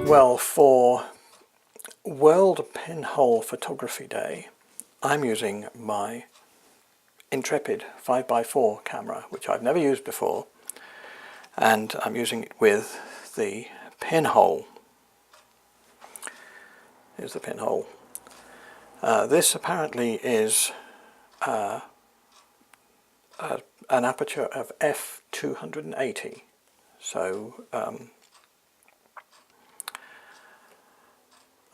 Well, for World Pinhole Photography Day, I'm using my Intrepid 5x4 camera, which I've never used before, and I'm using it with the pinhole. Here's the pinhole. This apparently is an aperture of f280, so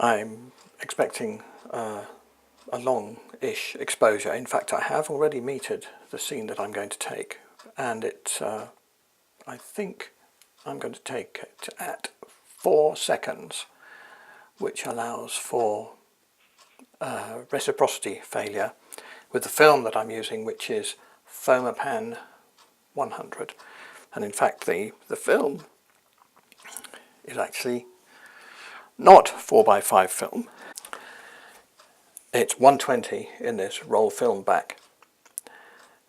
I'm expecting a long-ish exposure. In fact, I have already metered the scene that I'm going to take, and I think I'm going to take it at 4 seconds, which allows for reciprocity failure with the film that I'm using, which is Fomapan 100. And in fact, the film is actually not 4x5 film. It's 120 in this roll film back.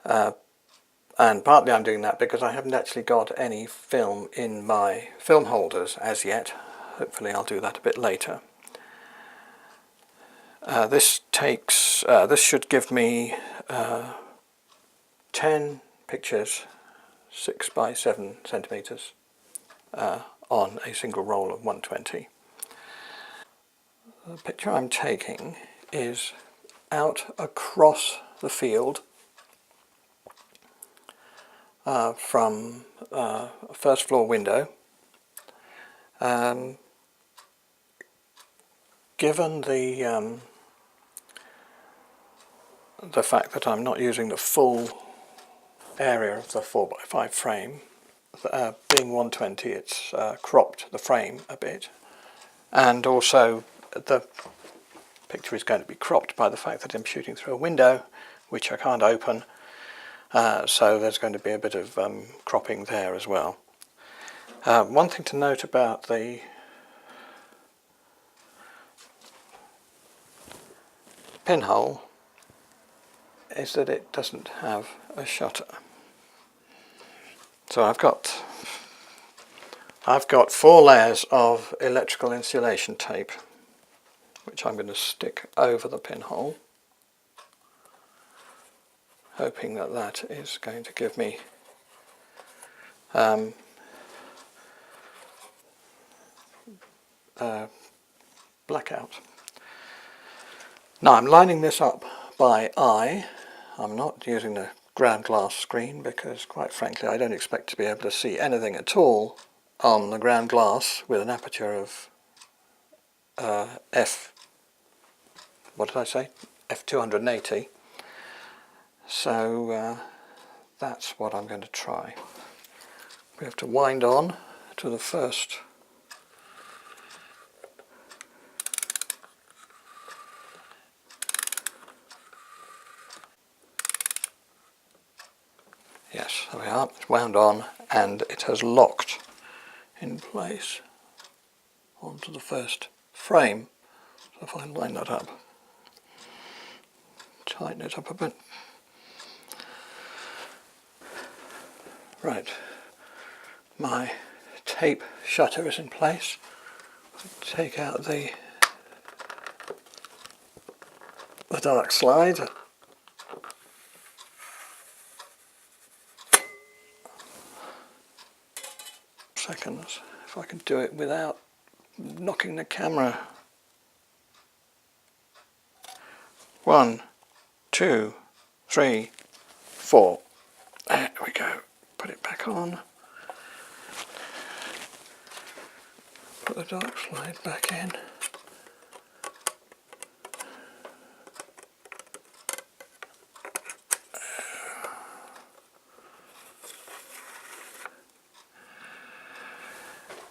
And partly I'm doing that because I haven't actually got any film in my film holders as yet. Hopefully I'll do that a bit later. This should give me 10 pictures 6 by 7 centimeters on a single roll of 120. The picture I'm taking is out across the field from a first floor window. Given the fact that I'm not using the full area of the 4x5 frame, being 120, it's cropped the frame a bit, and also the picture is going to be cropped by the fact that I'm shooting through a window which I can't open, so there's going to be a bit of cropping there as well. One thing to note about the pinhole is that it doesn't have a shutter. So I've got 4 layers of electrical insulation tape, which I'm going to stick over the pinhole, hoping that that is going to give me blackout. Now I'm lining this up by eye. I'm not using the ground glass screen because, quite frankly, I don't expect to be able to see anything at all on the ground glass with an aperture of f280. So that's what I'm going to try. We have to wind on to the first Yes, there we are. It's wound on and it has locked in place onto the first frame. So if I line that up, tighten it up a bit. Right, my tape shutter is in place. Take out the dark slide. Seconds, if I can do it without knocking the camera. 1, 2, 3, 4. There we go. Put it back on. Put the dark slide back in.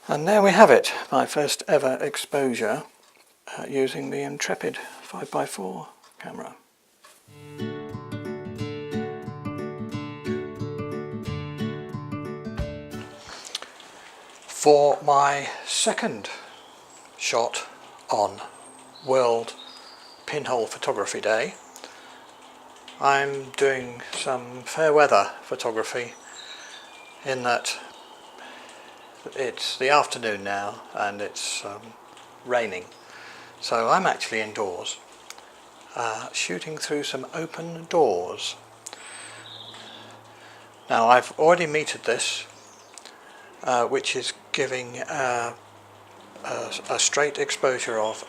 And there we have it, my first ever exposure using the Intrepid 5x4 camera. For my second shot on World Pinhole Photography Day, I'm doing some fair weather photography, in that it's the afternoon now and it's raining, so I'm actually indoors shooting through some open doors. Now I've already metered this, which is giving a straight exposure of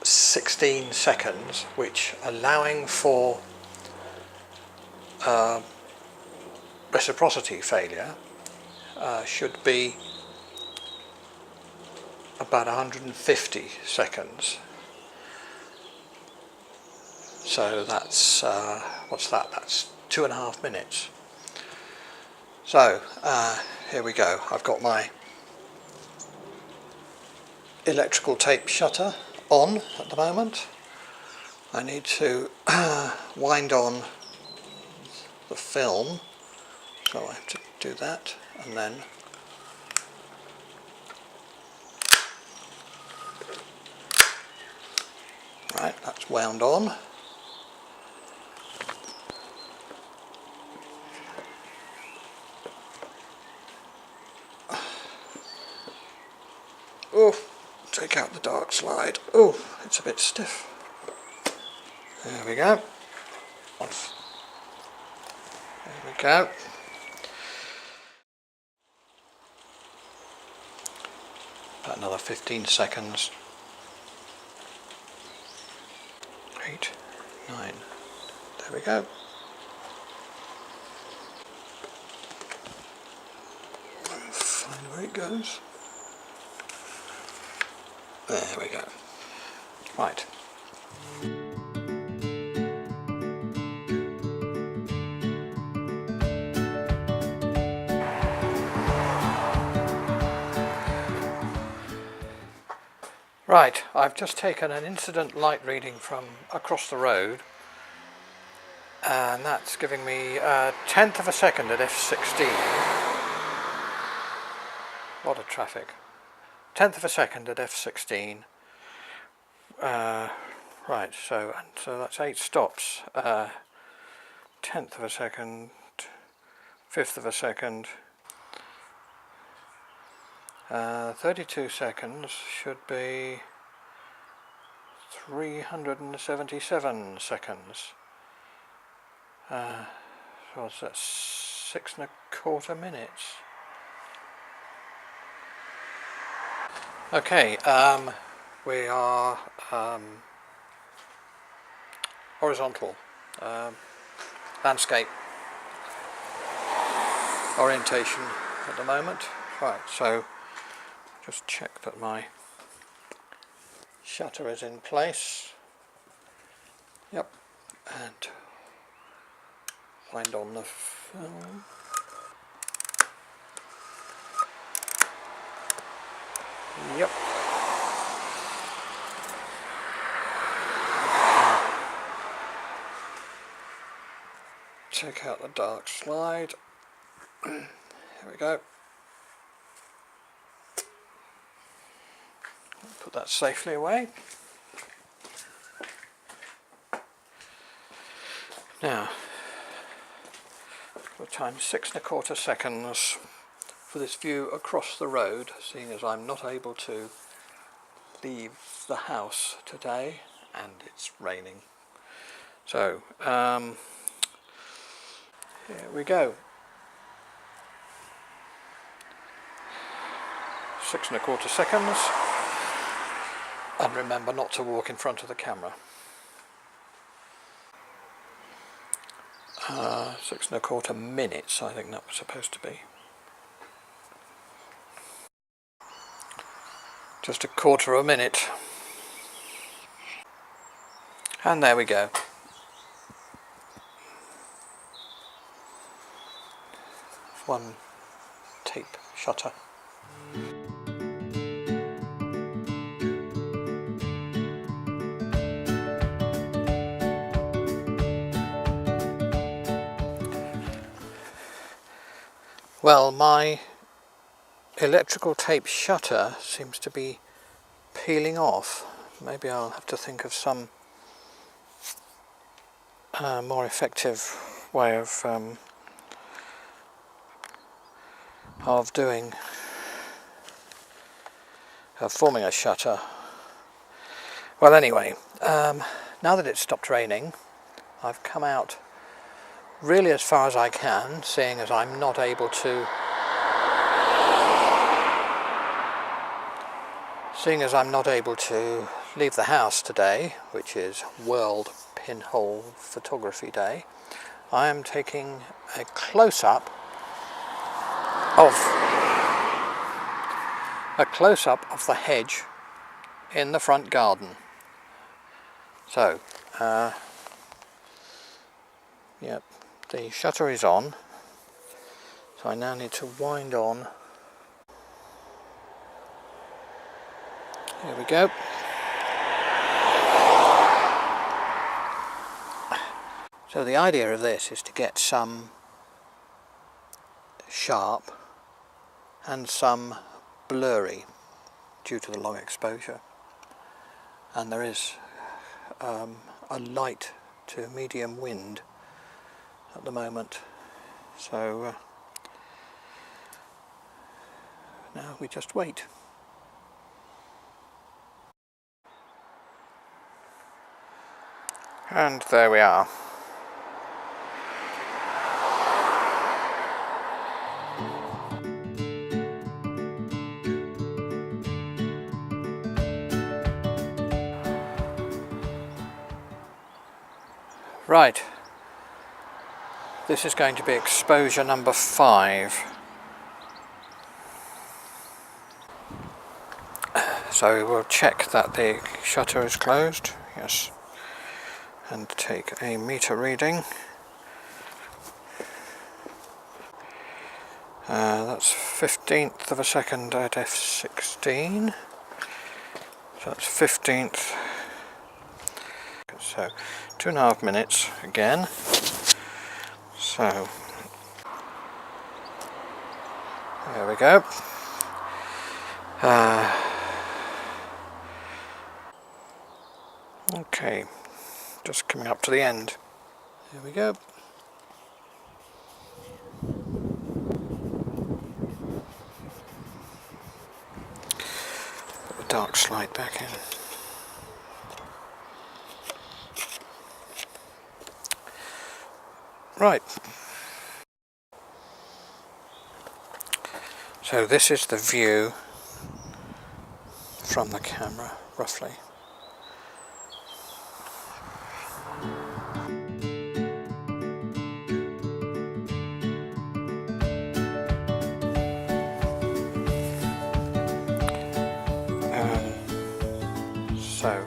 16 seconds, which, allowing for reciprocity failure, should be about 150 seconds. So that's what's that? That's 2.5 minutes. So here we go. I've got my electrical tape shutter on at the moment. I need to wind on the film, so I have to do that, and then right, that's wound on. Oh, take out the dark slide. Oh, it's a bit stiff. There we go. There we go. About another 15 seconds. 8, 9. There we go. Find where it goes. There we go. Right. Right, I've just taken an incident light reading from across the road, and that's giving me a 1/10 of a second at f16. A lot of traffic. 1/10 of a second at f16. Right, so that's 8 stops. 1/10 of a second, 1/5 of a second. 32 seconds should be 377 seconds. So that's 6 1/4 minutes. Okay, we are horizontal landscape orientation at the moment. Right, so just check that my shutter is in place. Yep, and wind on the film. Yep. Check out the dark slide. Here we go. Put that safely away. Now, for time 6 1/4 seconds for this view across the road, seeing as I'm not able to leave the house today and it's raining. So, here we go. 6 1/4 seconds. And remember not to walk in front of the camera. 6 1/4 minutes, I think that was supposed to be. Just 1/4 minute. And there we go. One tape shutter. Well, my electrical tape shutter seems to be peeling off. Maybe I'll have to think of some more effective way of doing forming a shutter. Well, anyway, now that it's stopped raining, I've come out really as far as I can, seeing as I'm not able to leave the house today, which is World Pinhole Photography Day. I am taking a close-up of the hedge in the front garden. So, yep, the shutter is on, so I now need to wind on. Here we go. So the idea of this is to get some sharp and some blurry due to the long exposure, and there is a light to medium wind at the moment, so now we just wait. And there we are. Right, this is going to be exposure number 5. So we'll check that the shutter is closed, yes, and take a meter reading. That's 15th of a second at f16, so that's 15th. So 2.5 minutes again. So there we go. Okay, just coming up to the end. Here we go. Put the dark slide back in. Right, so this is the view from the camera, roughly. So,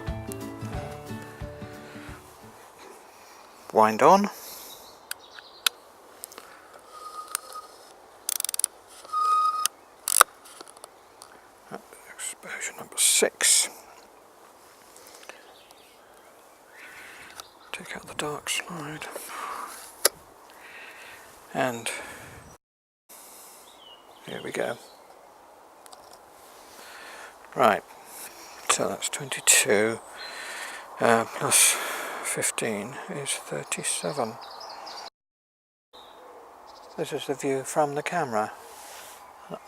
wind on. Exposure number 6. Take out the dark slide. And here we go. Right, so that's 22 plus 15 is 37. This is the view from the camera.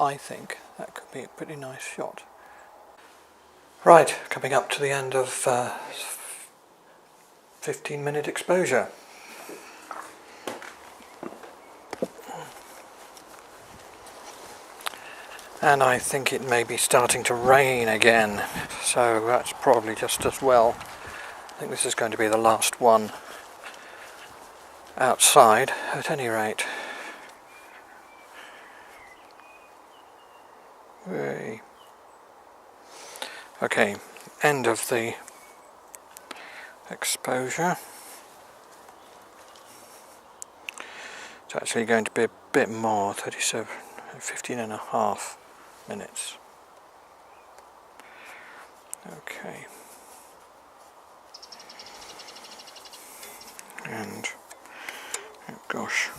I think that could be a pretty nice shot. Right, coming up to the end of 15-minute exposure. And I think it may be starting to rain again, so that's probably just as well. I think this is going to be the last one outside, at any rate. Okay, end of the exposure. It's actually going to be a bit more, 37, 15.5 minutes. Okay. And, oh gosh.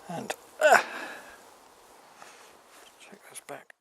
And back.